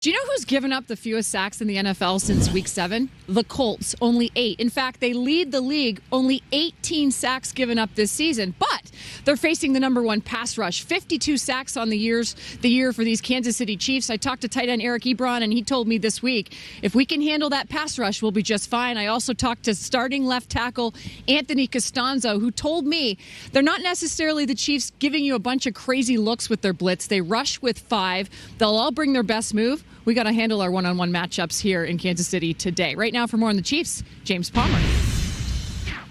Do you know who's given up the fewest sacks in the NFL since Week 7? The Colts, only 8. In fact, they lead the league, only 18 sacks given up this season. But they're facing the number 1 pass rush, 52 sacks on the year for these Kansas City Chiefs. I talked to tight end Eric Ebron, and he told me this week, if we can handle that pass rush, we'll be just fine. I also talked to starting left tackle Anthony Costanzo, who told me they're not necessarily the Chiefs giving you a bunch of crazy looks with their blitz. They rush with 5. They'll all bring their best move. We got to handle our one-on-one matchups here in Kansas City today. Right now, for more on the Chiefs, James Palmer.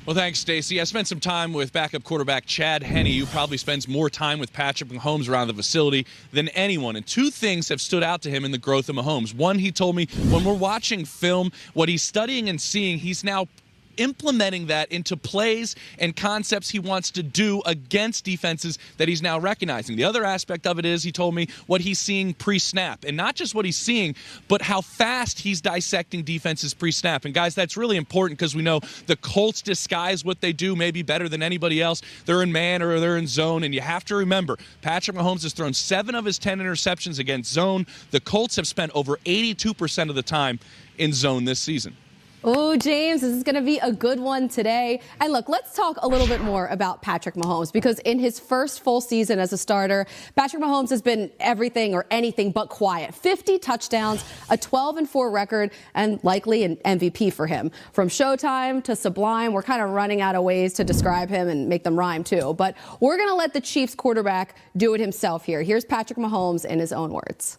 Well, thanks, Stacey. I spent some time with backup quarterback Chad Henne, who probably spends more time with Patrick Mahomes around the facility than anyone. And 2 things have stood out to him in the growth of Mahomes. One, he told me when we're watching film, what he's studying and seeing, he's now implementing that into plays and concepts he wants to do against defenses that he's now recognizing. The other aspect of it is, he told me, what he's seeing pre-snap. And not just what he's seeing, but how fast he's dissecting defenses pre-snap. And guys, that's really important because we know the Colts disguise what they do maybe better than anybody else. They're in man or they're in zone. And you have to remember, Patrick Mahomes has thrown 7 of his 10 interceptions against zone. The Colts have spent over 82% of the time in zone this season. Oh, James, this is going to be a good one today. And look, let's talk a little bit more about Patrick Mahomes, because in his first full season as a starter, Patrick Mahomes has been everything or anything but quiet. 50 touchdowns, a 12-4 record, and likely an MVP for him. From Showtime to Sublime, we're kind of running out of ways to describe him and make them rhyme too. But we're going to let the Chiefs quarterback do it himself here. Here's Patrick Mahomes in his own words.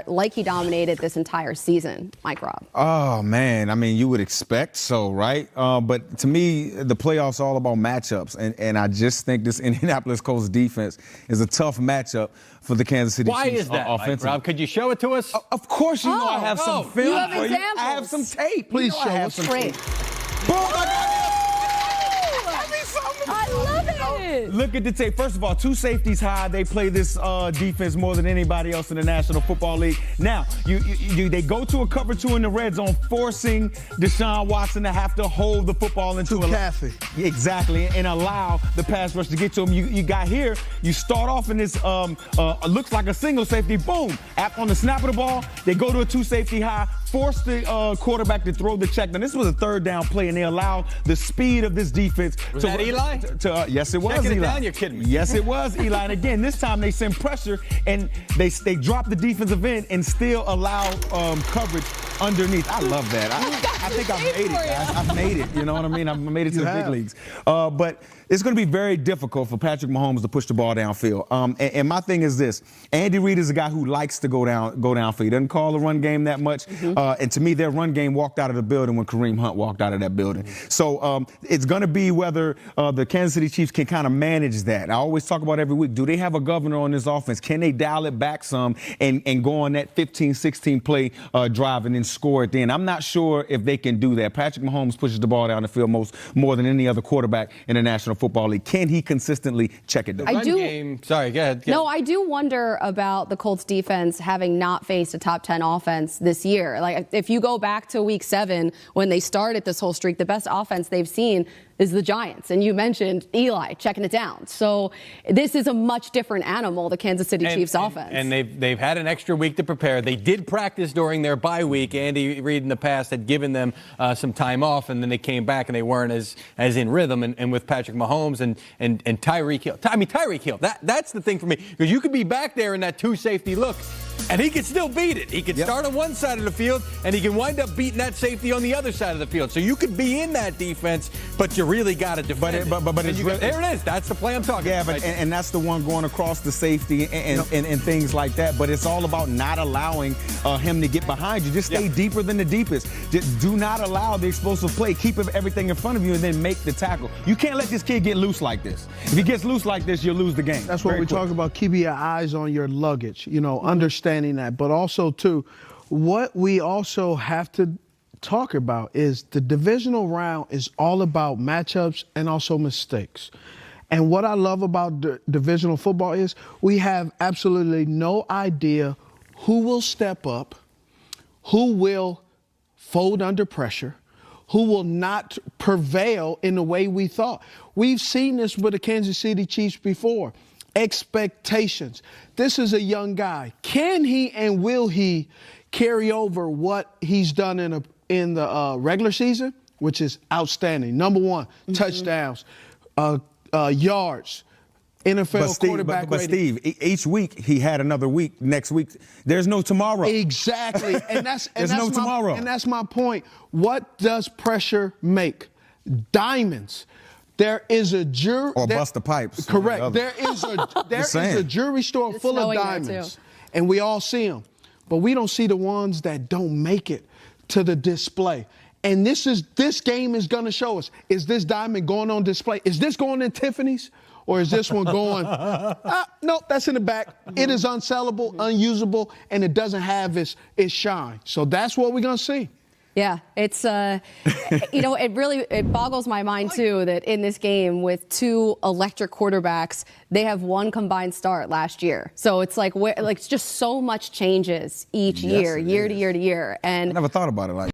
Like he dominated this entire season, Mike Robb. Oh, man. I mean, you would expect so, right? But to me, the playoffs are all about matchups. And I just think this Indianapolis Colts defense is a tough matchup for the Kansas City Chiefs. Why is that, Mike Robb? Could you show it to us? Of course you know I have some film you have for examples. you. I have some tape. Please show us. Great. Boom, I got it. I love it. Look at the tape. First of all, 2 safeties high. They play this defense more than anybody else in the National Football League. Now, they go to a cover 2 in the red zone, forcing Deshaun Watson to have to hold the football into Kathy. Exactly, and allow the pass rush to get to him. You got here, you start off in this, looks like a single safety, boom. On the snap of the ball, they go to a 2 safety high, force the quarterback to throw the check. Now, this was a 3rd down play, and they allowed the speed of this defense. Was that Eli? Yes, it was Checking Eli. It down? You're kidding me. Yes, it was Eli. And again, this time they send pressure, and they drop the defensive end and still allow coverage underneath. I love that. I think I've made it, guys. I've made it. You know what I mean? I've made it to the big leagues. But it's going to be very difficult for Patrick Mahomes to push the ball downfield. And my thing is this: Andy Reid is a guy who likes to go downfield. He doesn't call the run game that much. And to me, their run game walked out of the building when Kareem Hunt walked out of that building. So it's going to be whether the Kansas City Chiefs can kind of manage that. I always talk about every week, do they have a governor on this offense? Can they dial it back some and go on that 15, 16 play drive and then score at the end? I'm not sure if they can do that. Patrick Mahomes pushes the ball down the field more than any other quarterback in the National Football League. Can he consistently check it down? Sorry, go ahead. No, I do wonder about the Colts defense having not faced a top 10 offense this year. Like, if you go back to Week 7 when they started this whole streak, the best offense they've seen is the Giants. And you mentioned Eli checking it down. So this is a much different animal, the Kansas City Chiefs offense. And they've had an extra week to prepare. They did practice during their bye week. Andy Reid in the past had given them some time off, and then they came back and they weren't as in rhythm. And with Patrick Mahomes and Tyreek Hill. I mean, Tyreek Hill, that's the thing for me. Because you could be back there in that 2 safety look, and he could still beat it. He could start on one side of the field, and he can wind up beating that safety on the other side of the field. So you could be in that defense, but you really got to defend it. But there it is. That's the play I'm talking about. Yeah, and that's the one going across the safety and things like that. But it's all about not allowing him to get behind you. Just stay deeper than the deepest. Just do not allow the explosive play. Keep everything in front of you and then make the tackle. You can't let this kid get loose like this. If he gets loose like this, you'll lose the game. That's what we talk about, keeping your eyes on your luggage, understanding that. But also, too, what we also have to talk about is the divisional round is all about matchups and also mistakes. And what I love about divisional football is we have absolutely no idea who will step up, who will fold under pressure, who will not prevail in the way we thought. We've seen this with the Kansas City Chiefs before. Expectations. This is a young guy. Can he and will he carry over what he's done in the regular season, which is outstanding. Number one, touchdowns, yards, NFL quarterback but rating. Steve, each week he had another week. Next week, there's no tomorrow. Exactly, and there's no tomorrow. And that's my point. What does pressure make? Diamonds. There is a jury. Or bust the pipes. Correct. There is a jewelry store It's full of knowing that, diamonds, too. and we all see them, but we don't see the ones that don't make it to the display. And this game is going to show us: is this diamond going on display? Is this going in Tiffany's, or is this one going? Nope, that's in the back. It is unsellable, unusable, and it doesn't have its shine. So that's what we're going to see. Yeah, it's it boggles my mind too that in this game with two electric quarterbacks, they have one combined start last year. So it's like it's just so much changes each year, year to year to year. And I never thought about it like that.